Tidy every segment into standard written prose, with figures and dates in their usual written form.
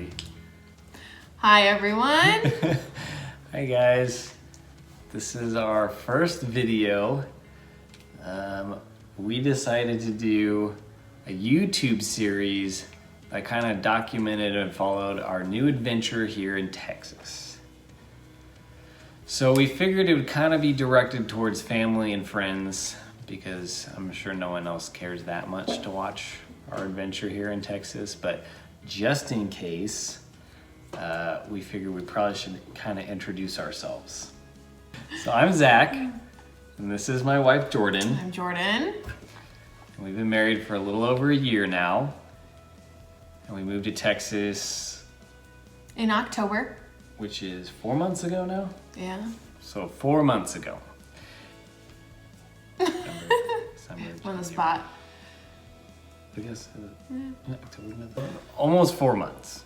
ready. Hi, everyone. Hi, guys. This is our first video. We decided to do a YouTube series that kind of documented and followed our new adventure here in Texas. So we figured it would kind of be directed towards family and friends because I'm sure no one else cares that much to watch our adventure here in Texas, but just in case, we figured we probably should kind of introduce ourselves. So I'm Zach, and this is my wife Jordan. I'm Jordan. And we've been married for a little over a year now, and we moved to Texas In October. which is 4 months ago now. Yeah. So 4 months ago. December, On the January. spot. I guess October, November. Almost 4 months.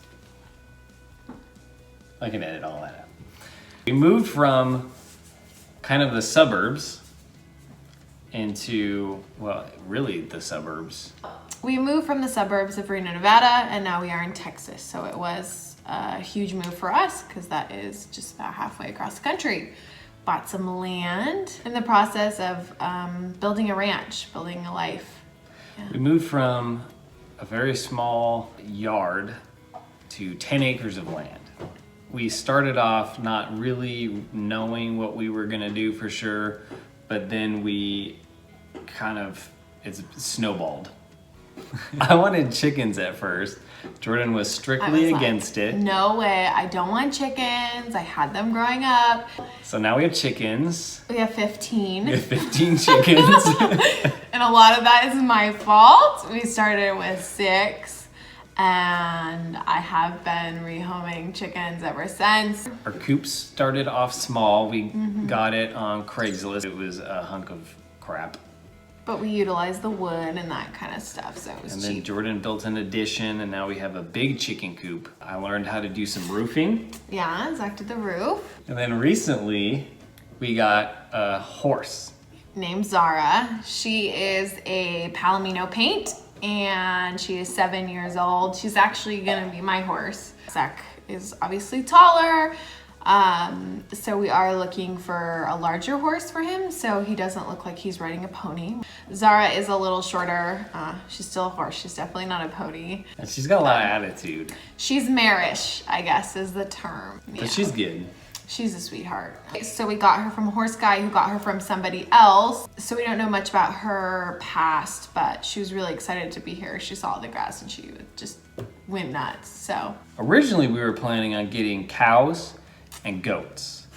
I can edit all that out. We moved from kind of the suburbs into, well, really the suburbs. We moved from the suburbs of Reno, Nevada, and now we are in Texas. So it was a huge move for us because that is just about halfway across the country. Bought some land in the process of building a ranch, building a life. We moved from a very small yard to 10 acres of land. We started off not really knowing what we were gonna do for sure, but then we it's snowballed. I wanted chickens at first. Jordan was I strictly was like, against it. No way, I don't want chickens. I had them growing up. So now we have chickens. We have 15. We have 15 chickens. And a lot of that is my fault. We started with 6, and I have been rehoming chickens ever since. Our coops started off small. We got it on Craigslist. It was a hunk of crap. But we utilized the wood and that kind of stuff, so it was And then cheap. Jordan built an addition, and now we have a big chicken coop. I learned how to do some roofing. Yeah, Zach did the roof. And then recently, we got a horse. Named Zara. She is a Palomino paint, and she is 7 years old. She's actually gonna be my horse. Zach is obviously taller, so we are looking for a larger horse for him so he doesn't look like he's riding a pony. Zara is a little shorter. She's still a horse. She's definitely not a pony. And she's got a lot of attitude, She's marish, I guess is the term. but Yeah. she's good. She's a sweetheart. So we got her from a horse guy who got her from somebody else. So we don't know much about her past, but she was really excited to be here. She saw the grass and she would just went nuts. So Originally, we were planning on getting cows and goats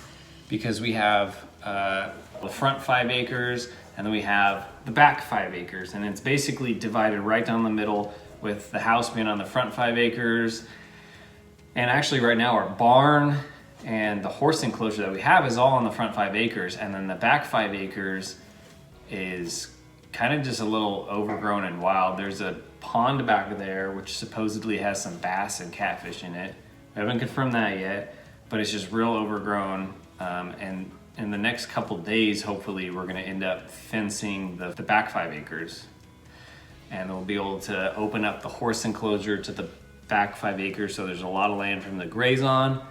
because we have the front 5 acres and then we have the back 5 acres, and it's basically divided right down the middle with the house being on the front 5 acres. And actually right now our barn and the horse enclosure that we have is all on the front 5 acres, and then the back 5 acres is kind of just a little overgrown and wild. There's a pond back there which supposedly has some bass and catfish in it. We haven't confirmed that yet, but it's just real overgrown. And in the next couple days, hopefully, we're gonna end up fencing the back 5 acres. And we'll be able to open up the horse enclosure to the back 5 acres, so there's a lot of land for them to graze on.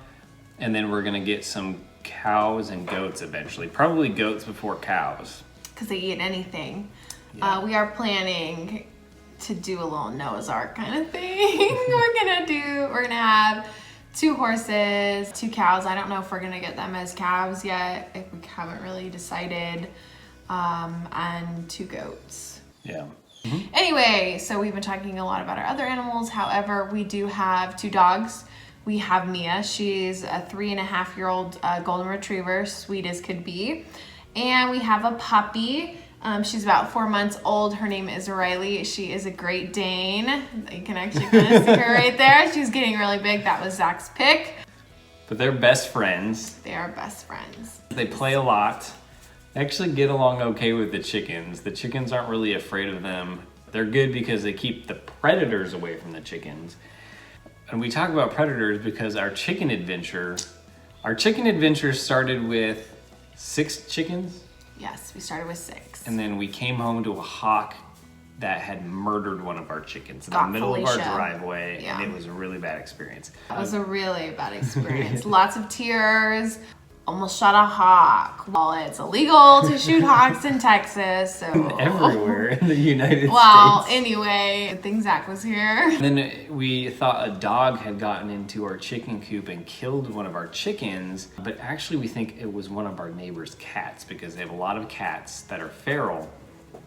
And then we're gonna get some cows and goats eventually. Probably goats before cows. because they eat anything. Yeah. We are planning to do a little Noah's Ark kind of thing. We're gonna have 2 horses, 2 cows. I don't know if we're gonna get them as calves yet, if we haven't really decided, and 2 goats. Yeah. Anyway, so we've been talking a lot about our other animals. However, we do have 2 dogs. We have Mia. She's a 3.5-year-old golden retriever, sweet as could be. And we have a puppy. She's about 4 months old. Her name is Riley. She is a Great Dane. You can actually kind of see her right there. She's getting really big. That was Zach's pick. But they're best friends. They are best friends. They play a lot. They actually get along okay with the chickens. The chickens aren't really afraid of them. They're good because they keep the predators away from the chickens. And we talk about predators because our chicken adventure started with 6 chickens. Yes, we started with 6. And then we came home to a hawk that had murdered one of our chickens in the Got middle of our Felicia. driveway, Yeah. and it was a really bad experience. It was a really bad experience. Lots of tears. Almost shot a hawk. Well, it's illegal to shoot hawks in Texas, so Everywhere in the United Well, States. anyway, good thing Zach was here. Then we thought a dog had gotten into our chicken coop and killed one of our chickens, but actually we think it was one of our neighbor's cats because they have a lot of cats that are feral.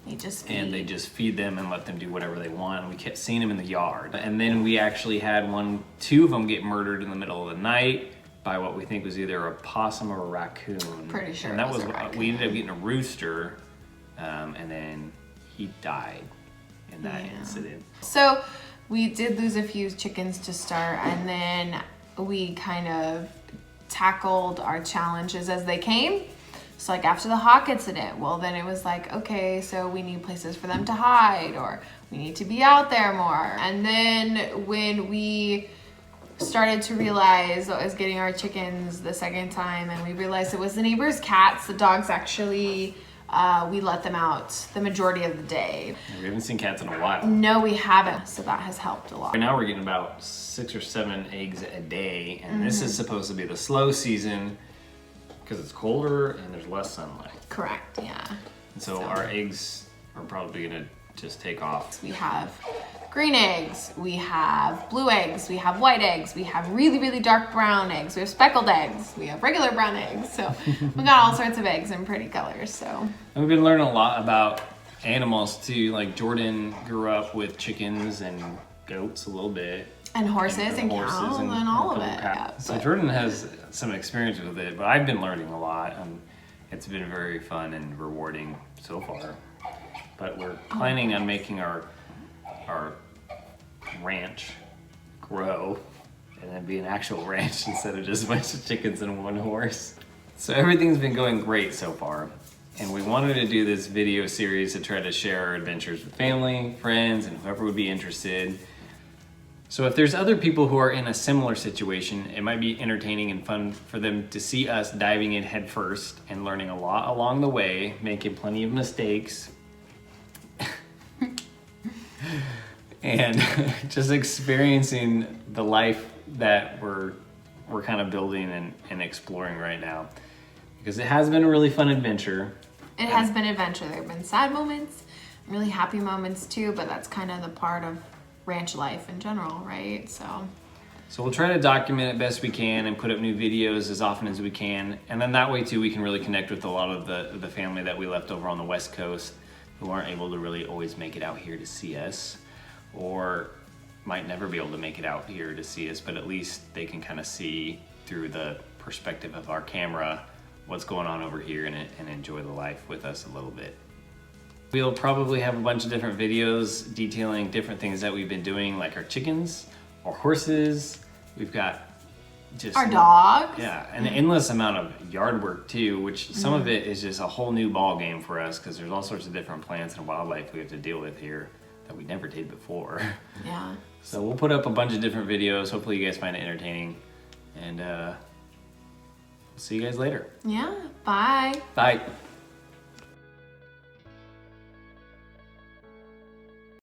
He just And they just feed them and let them do whatever they want. And we kept seeing them in the yard. And then we actually had two of them get murdered in the middle of the night by what we think was either a possum or a raccoon. Pretty sure And that it was was a raccoon. we ended up getting a rooster, and then he died in that Yeah. incident. So we did lose a few chickens to start, and then we kind of tackled our challenges as they came. So like after the hawk incident, well then it was like, okay, so we need places for them to hide, or we need to be out there more. And then when we started to realize I was getting our chickens the second time, and we realized it was the neighbor's cats, the dogs actually, we let them out the majority of the day. We haven't seen cats in a while. No, we haven't, so that has helped a lot. Right now we're getting about 6 or 7 eggs a day, and this is supposed to be the slow season because it's colder and there's less sunlight. Correct, yeah. And so our eggs are probably gonna just take off. We have green eggs, we have blue eggs, we have white eggs, we have really, really dark brown eggs, we have speckled eggs, we have regular brown eggs. So we got all sorts of eggs in pretty colors, so. And we've been learning a lot about animals too. Like Jordan grew up with chickens and goats a little bit. And horses and cows and all of a couple it. cows. Yeah, So but- Jordan has some experience with it, but I've been learning a lot, and it's been very fun and rewarding so far. But we're planning on making our ranch grow and then be an actual ranch instead of just a bunch of chickens and one horse. So everything's been going great so far. And we wanted to do this video series to try to share our adventures with family, friends, and whoever would be interested. So if there's other people who are in a similar situation, it might be entertaining and fun for them to see us diving in head first and learning a lot along the way, making plenty of mistakes, and just experiencing the life that we're kind of building and exploring right now. Because it has been a really fun adventure. It has been adventure. There have been sad moments, really happy moments too, but that's kind of the part of ranch life in general, right? So we'll try to document it best we can and put up new videos as often as we can. And then that way too, we can really connect with a lot of the family that we left over on the West Coast who aren't able to really always make it out here to see us, or might never be able to make it out here to see us, but at least they can kind of see through the perspective of our camera what's going on over here and enjoy the life with us a little bit. We'll probably have a bunch of different videos detailing different things that we've been doing, like our chickens, our horses. We've got just Our dogs. Yeah, an endless amount of yard work too, which some of it is just a whole new ball game for us because there's all sorts of different plants and wildlife we have to deal with here that we never did before. Yeah. So we'll put up a bunch of different videos. Hopefully you guys find it entertaining, and we'll see you guys later. Yeah. Bye. Bye.